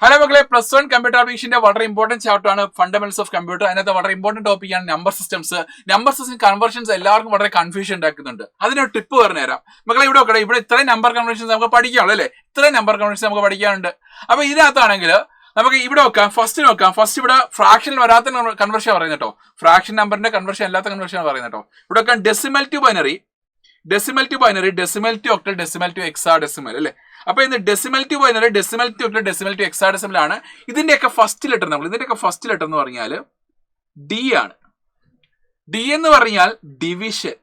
Hello മക്കളെ, +1 computer ആപ്ലിക്കേഷന്റെ വളരെ ഇമ്പോർട്ടന്റ് ചാപ്റ്റർ ആണ് ഫണ്ടമെന്റ്സ് ഓഫ് കമ്പ്യൂട്ടർ. അതിനകത്ത് വളരെ ഇമ്പോർട്ടന്റ് ടോപ്പിക്കാണ് number systems. Number system conversions എല്ലാവർക്കും വളരെ കൺഫ്യൂഷൻ ഉണ്ടാക്കുന്നുണ്ട്. അതിനൊരു ടിപ്പ് പറഞ്ഞുതരാം മക്കളെ. ഇവിടെ ഇവിടെ ഇത്രയും നമ്പർ കൺവേർഷൻസ് നമുക്ക് പഠിക്കാനുള്ളൂ അല്ലേ? ഇത്രയും നമ്പർ കൺവേർഷൻസ് നമുക്ക് പഠിക്കാനുണ്ട്. അപ്പൊ ഇതിനകത്താണെങ്കിൽ നമുക്ക് ഇവിടെ നോക്കാം. ഫസ്റ്റ് ഇവിടെ ഫ്രാക്ഷൻ വരാത്ത കൺവേർഷൻ പറയുന്നത് കേട്ടോ. ഫ്രാക്ഷൻ നമ്പറിന്റെ കൺവേർഷൻ അല്ലാത്ത കൺവേർഷൻ പറയുന്നത് കേട്ടോ. ഇവിടെ നോക്കാം decimal to binary, decimal to octal, decimal to hexadecimal അല്ലേ? അപ്പൊ ഇന്ന് decimal to binary, decimal to octal, decimal to hexadecimal ആണ്. ഇതിന്റെയൊക്കെ ഫസ്റ്റ് ലെറ്റർ എന്ന് പറഞ്ഞാൽ ഡി ആണ്. ഡി എന്ന് പറഞ്ഞാൽ ഡിവിഷൻ.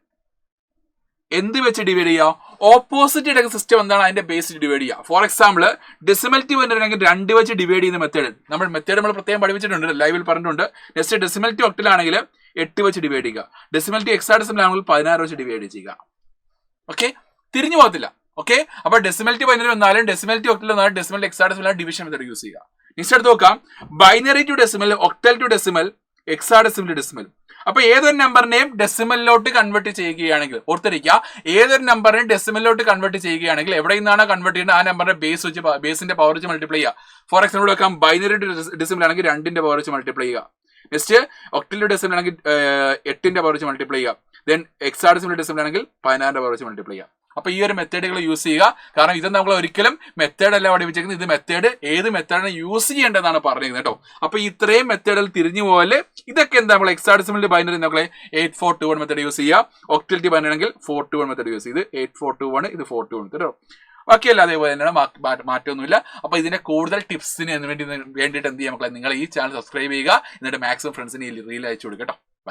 എന്ത് വെച്ച് ഡിവൈഡ് ചെയ്യുക? ഓപ്പോസിറ്റ് എടുക്കുന്ന സിസ്റ്റം എന്താണ് അതിന്റെ ബേസ് ഡിവൈഡ് ചെയ്യുക. For example decimal to binary ആണെങ്കിൽ 2 വെച്ച് ഡിവൈഡ് ചെയ്യുന്ന മെത്തേഡ് നമ്മൾ പ്രത്യേകം പഠിപ്പിച്ചിട്ടുണ്ട്, ലൈവിൽ പറഞ്ഞിട്ടുണ്ട്. നെക്സ്റ്റ് ഡെസിമൽ ടു ഒക്ടൽ ആണെങ്കിൽ 8 വെച്ച് ഡിവൈഡ് ചെയ്യുക. ഡെസിമൽ ടു എക്സാഡെസിമൽ ആണെങ്കിൽ 16 വെച്ച് ഡിവൈഡ് ചെയ്യുക. ഓക്കെ, തിരിഞ്ഞു പോകത്തില്ല. ഓക്കെ, അപ്പൊ ഡെസിമൽ ടു ബൈനറി വന്നാലും ഡെസിമൽ ടു ഒക്ടൽ വന്നാലും decimal hexadecimal division method use ചെയ്യുക. നെക്സ്റ്റ് എടുത്ത് നോക്കാം binary to decimal, octal to decimal, hexadecimal to decimal. അപ്പൊ ഏതൊരു നമ്പറിനെയും ഡെസിമലിലോട്ട് കൺവേർട്ട് ചെയ്യുകയാണെങ്കിൽ ഓർത്തിരിക്കുക, ഏതൊരു നമ്പറിനെയും ഡെസിമലിലോട്ട് കൺവേർട്ട് ചെയ്യുകയാണെങ്കിൽ എവിടെ നിന്നാണ് കൺവേർട്ട് ചെയ്യുന്നത് ആ നമ്പറിന്റെ ബേസിന്റെ പവർ വെച്ച് മൾട്ടിപ്ലൈ ചെയ്യുക. ഫോർ എക്സാമ്പിൾ വെക്കാം ബൈനറി ടു ഡെസിമൽ ആണെങ്കിൽ 2ന്റെ പവർ വെച്ച് മൾട്ടിപ്ലൈ ചെയ്യുക. നെക്സ്റ്റ് ഒക്ടൽ ടു ഡെസിമൽ ആണെങ്കിൽ 8ന്റെ പവർ വെച്ച് മൾട്ടിപ്ലൈ ചെയ്യുക. ദെൻ എക്സാഡെസിമൽ ഡെസിമൽ ആണെങ്കിൽ 16ന്റെ പവർ വെച്ച് മൾട്ടിപ്ലൈ ചെയ്യുക. അപ്പൊ ഈ ഒരു മെത്തേഡുകൾ യൂസ് ചെയ്യുക. കാരണം ഇത് നമ്മൾ ഒരിക്കലും മെത്തേഡ് അല്ല പഠിപ്പിച്ചേക്കുന്നത്, ഇത് മെത്തേഡ് ഏത് മെത്തേഡാണ് യൂസ് ചെയ്യേണ്ടതെന്നാണ് പറഞ്ഞിരുന്നത് കേട്ടോ. അപ്പൊ ഇത്രയും മെത്തേഡിൽ തിരിഞ്ഞു പോലെ ഇതൊക്കെ എന്താ നമ്മൾ എക്സാഡെസിമൽ ബൈനറി നമ്മളെ 8421 മെത്തേഡ് യൂസ് ചെയ്യുക. ഒക്ടൽ ടു ബൈനറി ആണെങ്കിൽ 421 മെത്തേഡ് യൂസ് ചെയ്ത് 8421, ഇത് 421 കേട്ടോ. ബാക്കിയല്ല അതേപോലെ തന്നെയാണ്, മാറ്റമൊന്നുമില്ല. അപ്പൊ ഇതിന്റെ കൂടുതൽ ടിപ്സിന് വേണ്ടിയിട്ട് എന്ത് ചെയ്യാം മക്കളെ, നിങ്ങൾ ഈ ചാനൽ സബ്സ്ക്രൈബ് ചെയ്യുക. എന്നിട്ട് മാക്സിമം ഫ്രണ്ട്സിന് റീൽ അയച്ചു കൊടുക്കുക കേട്ടോ. ബൈ.